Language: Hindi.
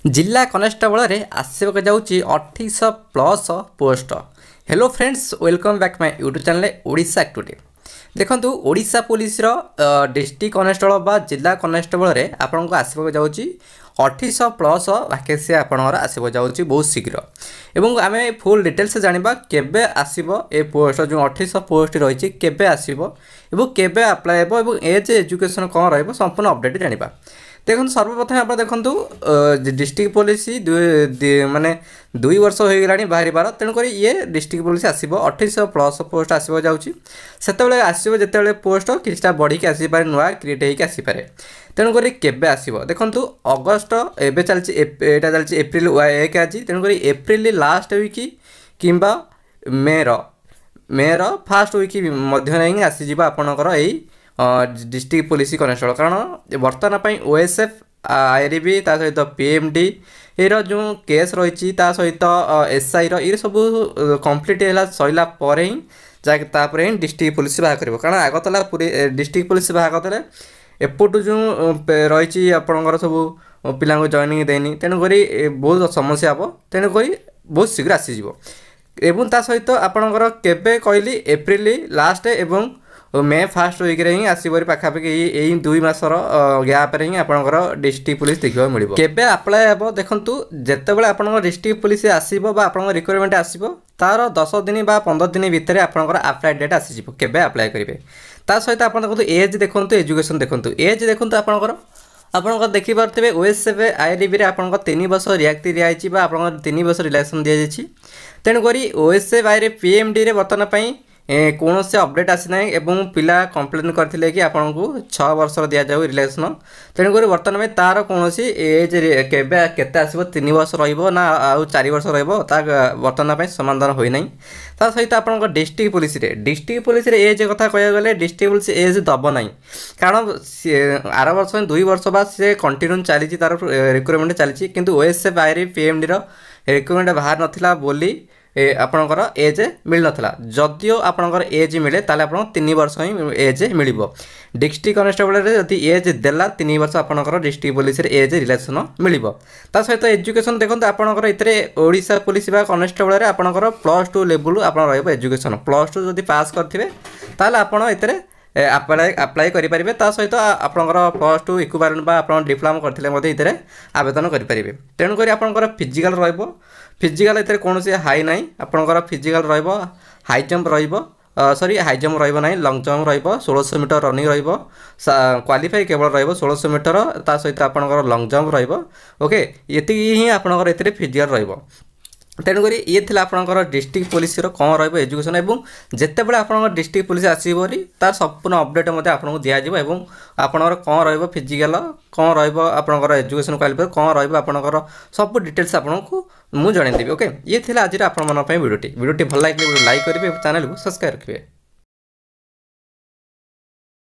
जिला कनेस्टेबल रे आसवाक जाऊँगी 2800+ post. Hello friends, welcome back my YouTube channel Odisha today. देखो ओडिशा पुलिस डिस्ट्रिक्ट कनेस्टेबल बा जिला कनेस्टेबल रे आपको आसवाक जाऊँगी 2800+ वैकेंसी आपंकर आसवाक जाऊँगी बहुत शीघ्र। एवं आम फुल डिटेल्स जाना केबे आसीबो ए पोस्ट जो 2800 पोस्ट रही केबे आसीबो एवं केबे अप्लाई हेबो एवं एज एजुकेशन कौन रहिबो संपूर्ण अपडेट जाना। देखो सर्वप्रथम आप देखो डिस्ट्रिक्ट पुलिस माने 2 वर्ष हो गला बाहर तेणुक ये डिस्ट्रिक्ट पुलिस आसो 2800+ पोस्ट आसो जाऊँगी से आसो जिते पोस्ट किसी बढ़ी आसपे नुआ क्रिएट होगी आसपे। तेणुक केवे आसो देखो अगस्ट एवं चलती एप्रिल 1 आज तेणुक एप्रिल लास्ट वीक कि मेर फास्ट वीक मध्य ही आसीज आपणकर यही डिस्ट्रिक्ट पुलिस कनेस्टेबल। कारण बर्तमान ओएसएफ आईआरबी ता सहित पीएमडी एरो जो केस रही सहित एसआई ये सब कंप्लीट है सरला ही जापर ही डिस्ट्रिक्ट पुलिस बाहर कर। कारण आगतला पूरी डिस्ट्रिक्ट पुलिस बाहर करते एपटू जो रही आपंकर सब पिला जॉइनिंग देनी तेणुक बहुत समस्या हम तेणुक बहुत शीघ्र आसीज। एवं ता सहित आपणकर केबे कहली एप्रिल लास्ट एवं मे फास्ट वीक रे ही आसपरी पाखापाखि यही 2 मासर गैप रे ही आपंकर डिस्ट्रिक्ट पुलिस देखा मिले। केबे अप्लाई हे देखु जितेबाला आपंकर डिस्ट्रिक्ट पुलिस आसो आप रिक्वायरमेंट आसो तार 10 दिन बा 15 दिन भितर आपंकर अप्लाई डेट आसीज केबे अप्लाई करेंगे। ता सहित आप देखो एज देखो एजुकेशन देखो एज देखो आपंकर देखिपे ओएसएफ आईआरबी आपंकर 3 वर्ष रियाक्ति दिखाई आप 3 वर्ष रिलैक्शन दी जाए। तेणुक ओएसएफ आईआरबी पीएमडी रे बर्तमान कौन से अपडेट आसी ना एवं पिला कंप्लेन करते कि आपन को 6 वर्ष दि जाऊ रिलेसन। तेणुक बर्तमान में तार कौन एज केते आसो 3 वर्ष रहा आउ 4 वर्ष रहा बर्तमान समाधान होना। ता सहित आप डिस्ट्रिक्ट पुलिस एज कथा कह गले डिस्ट्रिक्ट पुलिस एज दब ना। कारण आर वर्ष 2 वर्ष बाद से कंटिन्यू चली तार रिक्वायरमेंट चली किंतु ओएसएफ आईआरबी पीएमडी रिक्वायरमेंट बाहर नाला बोली आपणकर एज मिल नाला। जदिओ आपणकर एज मिले ताले आप 3 वर्ष ही एज मिल। डिस्ट्रिक्ट कनेस्टेबल जदि एज देला 3 वर्ष आपणकर डिस्ट्रिक्ट पुलिस एज रिलेक्शन मिल। ता सहित एजुकेशन देखो आपणकर इतने ओडिशा पुलिस कनेस्टेबल आपणकर +2 लेवल आप एजुकेशन +2 जदि पास करथिबे ताले आपण इतने अप्लाई करेंगे। ता सहित आपंकर +2 इक्विवेलेंट बा आप डिप्लोमा करते आवेदन करेंगे। तेणुक आपंकर फिजिकल फिजिकल इतने कौन से हाई ना आपंकर physical high jump sorry high jump ना long jump 1600 metre running qualify केवल 1600 मीटर ता सहित आपंकर लंग जंप ओके ये ही आपंकर इतने फिजिकल तेणुक ये थी आपंकर डिस्ट्रिक्ट पुलिस कौन रजुकेशन और जितेबाला आप डिस्ट्रिक्ट पुलिस आसोरी तार संपूर्ण अपडेट आपको दिज्व आपंकर कौन रिजिकल कौन रहा एजुकेशन क्वालिफायर कौन रहा सब डिटेल्स आपको मुझे जनईदेवी। ओके ये थी आज भिडियोटी भल लगे लाइक करेंगे चैनल को सब्सक्राइब रखिए।